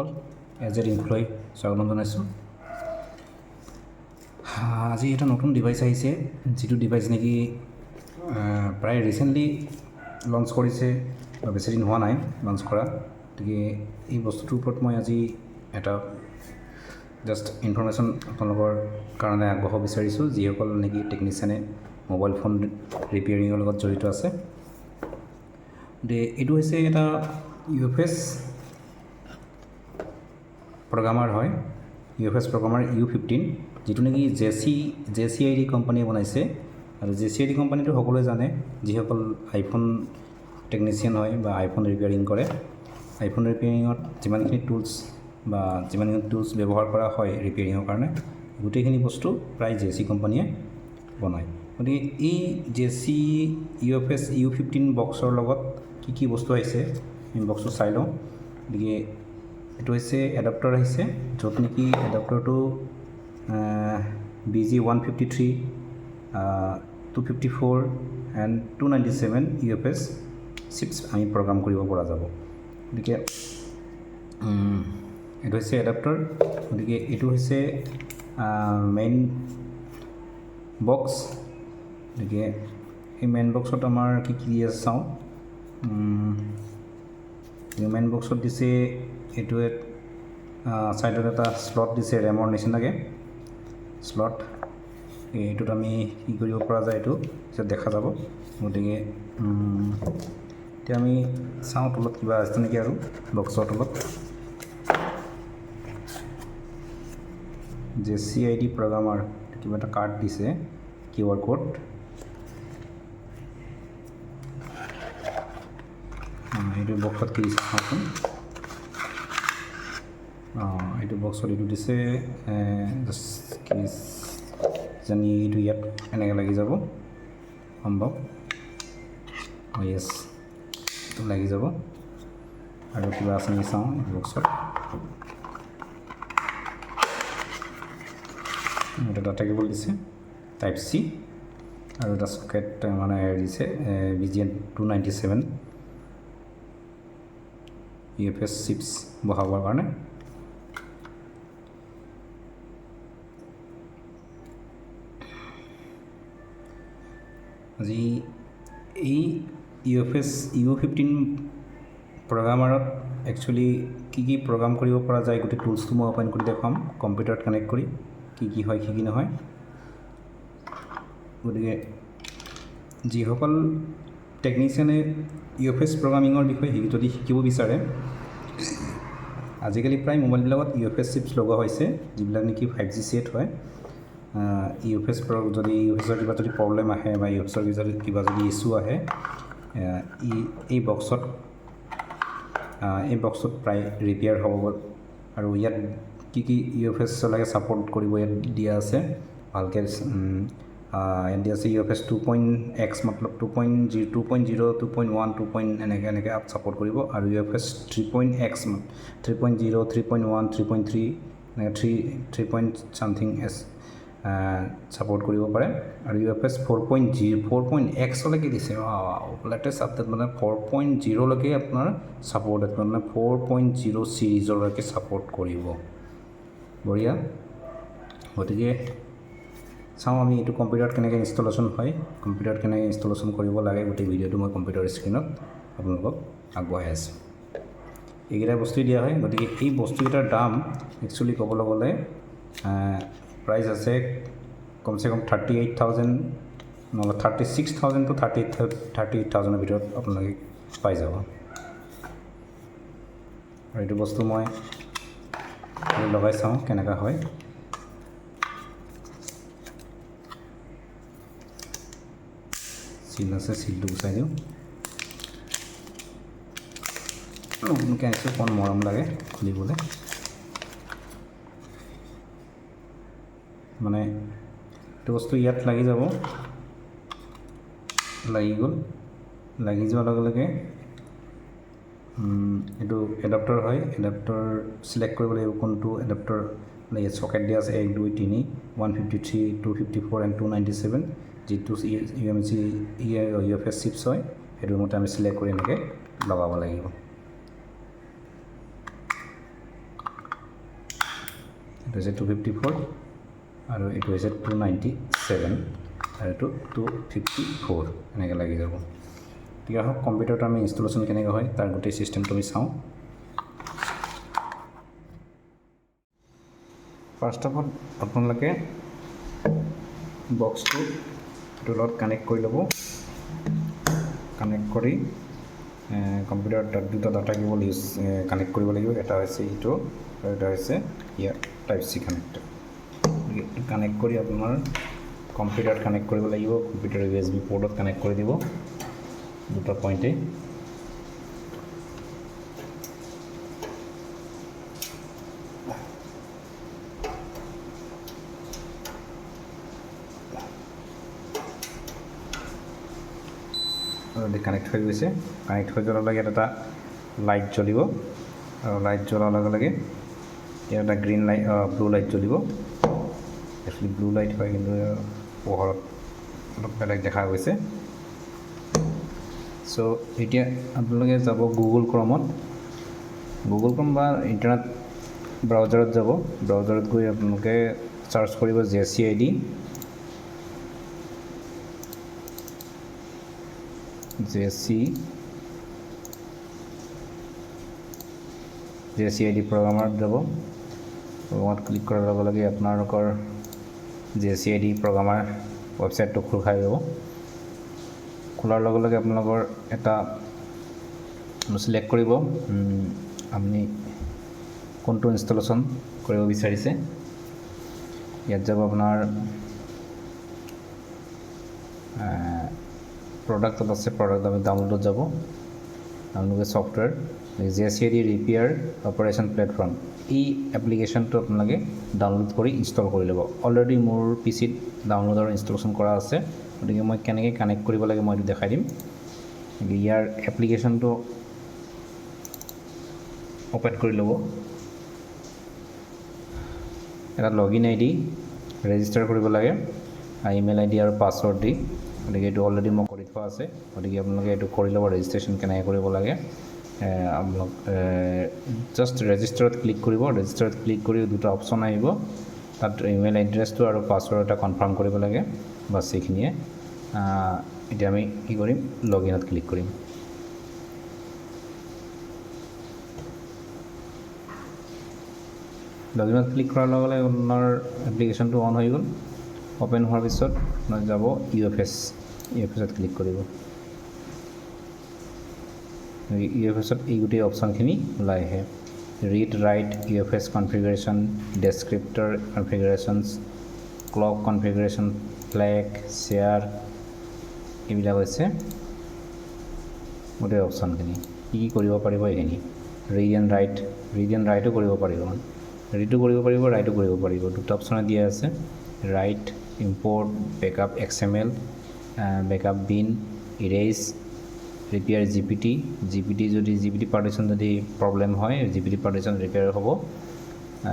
বন্ধুসকল as a employee স্বাগতম জনাইছোঁ। আজি এটা নতুন ডিভাইচ আহিছে, যিটো ডিভাইচ নেকি প্ৰায় ৰিচেণ্টলি লঞ্চ কৰিছে বা বেছি দিন হোৱা নাই লঞ্চ কৰা। গতিকে এই বস্তুটোৰ ওপৰত মই আজি এটা জাষ্ট ইনফৰ্মেশ্যন আপোনালোকৰ কাৰণে আগবঢ়াব বিচাৰিছোঁ, যিসকল নেকি টেকনিচিয়ানে মোবাইল ফোন ৰিপেয়াৰিঙৰ লগত জড়িত আছে। এইটো হৈছে এটা UFS প্ৰগ্ৰামাৰ হয়, UFS প্ৰগ্ৰামাৰ U15, যিটো নেকি JCID কোম্পানীয়ে বনাইছে। আৰু JCID কোম্পানীটো সকলোৱে জানে, যিসকল আইফোন টেকনিচিয়ান হয় বা আইফোন ৰিপেয়াৰিং কৰে। আইফোন ৰিপেয়াৰিঙত যিমানখিনি টুলছ ব্যৱহাৰ কৰা হয় ৰিপেয়াৰিঙৰ কাৰণে, গোটেইখিনি বস্তু প্ৰায় JC কোম্পানীয়ে বনায়। গতিকে এই UFS U15 বক্সৰ লগত কি বস্তু আহিছে আমি বক্সটো চাই লওঁ। গতিকে এইটো হৈছে এডাপ্টাৰ আহিছে, য'ত নেকি এডাপ্টাৰটো BG153, 254 এণ্ড 297 UFS চিপছ আমি প্ৰগ্ৰাম কৰিব পৰা যাব। গতিকে এইটো হৈছে এডাপ্টাৰ। গতিকে এইটো হৈছে মেইন বক্স। গতিকে এই মেইন বক্সত আমাৰ কি আছে চাওঁ। মেইন বক্সত দিছে এইটোৱে ছাইডত এটা স্লট দিছে, ৰেমৰ নিচিনাকৈ স্লট। এইটোত আমি কি কৰিব পৰা যায় এইটো পিছত দেখা যাব। গতিকে এতিয়া আমি চাওঁ তলত কিবা আছে নেকি, আৰু বক্সৰ তলত JCID প্ৰগ্ৰামাৰ কিবা এটা কাৰ্ড দিছে, QR কোড। এইটো বক্সত কি দিছে চাওঁচোন। এইটো বক্সত এইটো দিছে জানি এইটো ইয়াত এনেকৈ লাগি যাব সম্ভৱ। য়েছ, এইটো লাগি যাব। আৰু কিবা আছে নেকি চাওঁ এই বক্সত। এটা ডাটা কেবল দিছে Type-C, আৰু এটা চকেট মানে দিছে BG297 UFS চিপছ বহাবৰ কাৰণে। আজি এই UFS U15 প্ৰগ্ৰামাৰত একচুৱেলি কি প্ৰগ্ৰাম কৰিব পৰা যায়, গোটেই টুলছটো মই অপেন কৰি দেখাম কম্পিউটাৰত কানেক্ট কৰি, কি হয় কি নহয়। গতিকে যিসকল টেকনিচিয়ানে UFS প্ৰগ্ৰামিঙৰ বিষয়ে যদি শিকিব বিচাৰে, আজিকালি প্ৰায় মোবাইলবিলাকত UFS চিপছ লগোৱা হৈছে, যিবিলাক নেকি 5G সেট হয়। UFSৰ কিবা যদি প্ৰব্লেম আহে বা UFSৰ কিবা যদি ইছ্যু আহে, এই বক্সত প্ৰায় ৰিপেয়াৰ হ'ব। আৰু ইয়াত কি UFS লাগে ছাপোৰ্ট কৰিব ইয়াত দিয়া আছে ভালকৈ। ইয়াত দিয়া আছে UFS 2.x মতলব 2.0, 2.1, এনেকৈ ছাপোৰ্ট কৰিব। আৰু UFS 3.x 3.0, 3.1, 3.3 এনেকৈ 3.something ছাপোৰ্ট কৰিব পাৰে। আৰু UFS 4.x লৈকে দিছে, লেটেষ্ট আপডেট মানে 4.0লৈকে আপোনাৰ ছাপোৰ্ট, মানে 4.0 ছিৰিজলৈকে ছাপোৰ্ট কৰিব। বঢ়িয়া। গতিকে চাওঁ আমি এইটো কম্পিউটাৰত কেনেকৈ ইনষ্টলেশ্যন হয়, কম্পিউটাৰত কেনেকৈ ইনষ্টলেশ্যন কৰিব লাগে। গোটেই ভিডিঅ'টো মই কম্পিউটাৰ স্ক্ৰীণত আপোনালোকক আগবঢ়াই আছোঁ। এইকেইটা বস্তুৱেই দিয়া হয়। গতিকে এই বস্তুকেইটাৰ দাম একচুৱেলি ক'বলৈ গ'লে প্ৰাইচ আছে কমচে কম 38,000, নহ'লে 36,000 to 38,000ৰ ভিতৰত আপোনালোকে পাই যাব। আৰু এইটো বস্তু মই লগাই চাওঁ কেনেকুৱা হয়। চিল আছে, চিলটো গুচাই দিওঁ। নতুনকৈ আনিছোঁ, অকণ মৰম লাগে খুলিবলৈ। মানে এইটো বস্তু ইয়াত লাগি যাব, লাগি যোৱাৰ লগে লগে এইটো এডাপ্টাৰ হয়। এডাপ্টাৰ চিলেক্ট কৰিব লাগিব কোনটো এডাপ্টাৰ। ইয়াত চকেট দিয়া আছে 1, 2, 3, 153, 254 এণ্ড 297, যিটো UFS চিপছ হয়। সেইটো মতে আমি চিলেক্ট কৰি এনেকৈ লগাব লাগিব। এইটো হৈছে 254 আৰু এইটো হৈছে 297 আৰু এইটো 254 এনেকৈ লাগি যাব। ঠিক আছে, কম্পিউটাৰটো আমি ইনষ্টলেশ্যন কেনেকৈ হয় তাৰ গোটেই চিষ্টেমটো আমি চাওঁ। ফাৰ্ষ্ট অফ অল আপোনালোকে বক্সটো এইটোৰ লগত কানেক্ট কৰি ল'ব। কানেক্ট কৰি কম্পিউটাৰত দুটা ডাটা কেবল কানেক্ট কৰিব লাগিব। এটা হৈছে ইটো আৰু এটা হৈছে ইয়াৰ Type-C কানেক্টৰ। কানেক্ট কৰি আপোনাৰ কম্পিউটাৰত কানেক্ট কৰিব লাগিব। কম্পিউটাৰ USB পৰ্টত কানেক্ট কৰি দিব দুটা পইণ্টে। কানেক্ট হৈ গৈছে। কানেক্ট হৈ যোৱাৰ লগে এটা লাইট জ্বলিব আৰু লাইট জ্বলাৰ লগে লগে ইয়াত এটা গ্ৰীণ লাইট ব্লু লাইট জ্বলিব। একচুৱেলি ব্লু লাইট হয়, কিন্তু পোহৰত অলপ বেলেগ দেখা গৈছে। চ' এতিয়া আপোনালোকে যাব গুগল ক্ৰমত। গুগল ক্ৰম বা ইণ্টাৰনেট ব্ৰাউজাৰত যাব। ব্ৰাউজাৰত গৈ আপোনালোকে চাৰ্চ কৰিব JCID। JCID প্ৰগ্ৰামাৰত যাব। প্ৰগ্ৰামত ক্লিক কৰাৰ লগে লগে আপোনালোকৰ JCID প্ৰগ্ৰামাৰ ৱেবছাইটটো খোল খাই যাব। খোলাৰ লগে লগে আপোনালোকৰ এটা চিলেক্ট কৰিব আপুনি কোনটো ইনষ্টলেশ্যন কৰিব বিচাৰিছে। ইয়াত যাব আপোনাৰ প্ৰডাক্টত আছে, প্ৰডাক্ট আমি ডাউনলোডত যাব। Download software JCID repair operation platform. এই এপ্লিকেশ্যনটো আপোনালোকে ডাউনলোড কৰি ইনষ্টল কৰি ল'ব। অলৰেডি মোৰ PCত ডাউনলোড আৰু ইনষ্টলেশ্যন কৰা আছে, গতিকে মই কেনেকৈ কানেক্ট কৰিব লাগে মই এইটো দেখাই দিম। ইয়াৰ এপ্লিকেশ্যনটো অ'পেন কৰি ল'ব। এটা লগইন ID ৰেজিষ্টাৰ কৰিব লাগে, ইমেইল ID আৰু পাছৱৰ্ড দি। গতিকে এইটো অলৰেডি মই কৰি থোৱা আছে, গতিকে আপোনালোকে এইটো কৰি ল'ব। ৰেজিষ্ট্ৰেশ্যন কেনেকৈ কৰিব লাগে আপোনালোক জাষ্ট ৰেজিষ্টাৰত ক্লিক কৰিব। ৰেজিষ্টাৰত ক্লিক কৰি দুটা অপশ্যন আহিব, তাত ইমেইল এড্ৰেছটো আৰু পাছৱৰ্ড এটা কনফাৰ্ম কৰিব লাগে, বাছ এইখিনিয়ে। এতিয়া আমি কি কৰিম, লগইনত ক্লিক কৰিম। লগইনত ক্লিক কৰাৰ লগে লগে আপোনাৰ এপ্লিকেশ্যনটো অন হৈ গ'ল। অ'পেন হোৱাৰ পিছত আপোনাৰ যাব UFSত ক্লিক কৰিব। UFSত এই গোটেই অপশ্যনখিনি ওলাই আহে। Read write UFS configuration, descriptor configurations, clock configuration, flag, share, এইবিলাক হৈছে গোটেই অপশ্যনখিনি। কি কৰিব পাৰিব এইখিনি। ৰিড এণ্ড ৰাইটো কৰিব পাৰিব। ৰিডো কৰিব পাৰিব, ৰাইটো কৰিব পাৰিব। দুটা অপশ্যনে দিয়া আছে, right, import, backup XML, backup বিন, ইৰেজ, ৰিপেয়াৰ GPT পাৰ্টিশ্যন যদি প্ৰব্লেম হয় GPT পাৰ্টিশ্যন ৰিপেয়াৰ হ'ব।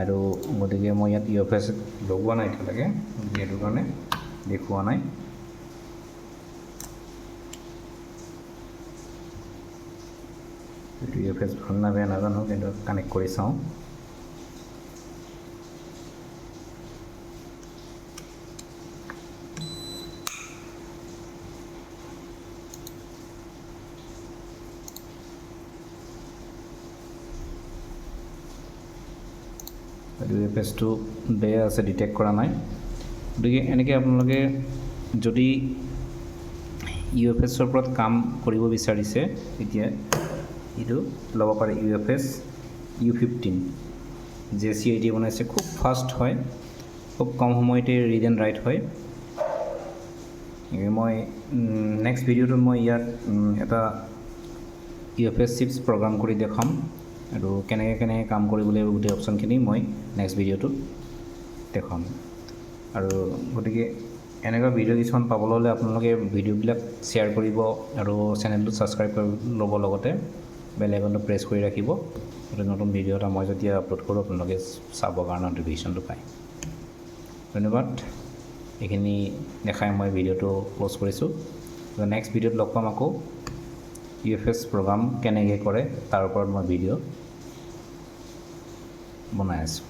আৰু গতিকে মই ইয়াত UFS লগোৱা নাই এতিয়ালৈকে, সেইটো কাৰণে দেখুওৱা নাই। এইটো UFS ভাল না বেয়া নাজানো, কিন্তু কানেক্ট কৰি চাওঁ। UFSটো বেয়া আছে, ডিটেক্ট কৰা নাই। গতিকে এনেকৈ আপোনালোকে যদি UFSৰ ওপৰত কাম কৰিব বিচাৰিছে, তেতিয়া এইটো ল'ব পাৰে। UFS U15 JCID বনাইছে, খুব ফাষ্ট হয়, খুব কম সময়তে ৰিড এণ্ড ৰাইট হয়। মই নেক্সট ভিডিঅ'টোত মই ইয়াত এটা UFS চিপছ প্ৰগ্ৰাম কৰি দেখাম, আৰু কেনেকৈ কাম কৰিব লাগিব গোটেই অপশ্যনখিনি মই নেক্সট ভিডিঅ'টোত দেখাম। আৰু গতিকে এনেকুৱা ভিডিঅ' কিছুমান পাবলৈ হ'লে আপোনালোকে ভিডিঅ'বিলাক শ্বেয়াৰ কৰিব আৰু চেনেলটো ছাবস্ক্ৰাইব কৰি ল'ব, লগতে বেল আইকনটো প্ৰেছ কৰি ৰাখিব, যাতে নতুন ভিডিঅ' এটা মই যেতিয়া আপলোড কৰোঁ আপোনালোকে চাবৰ কাৰণে ন'টিফিকেশ্যনটো পায়। ধন্যবাদ। এইখিনি দেখাই মই ভিডিঅ'টো ক্ল'জ কৰিছোঁ। নেক্সট ভিডিঅ'ত লগ পাম আকৌ। UFS প্ৰগ্ৰাম কেনেকৈ কৰে তাৰ ওপৰত মই ভিডিঅ' বনাই আছোঁ।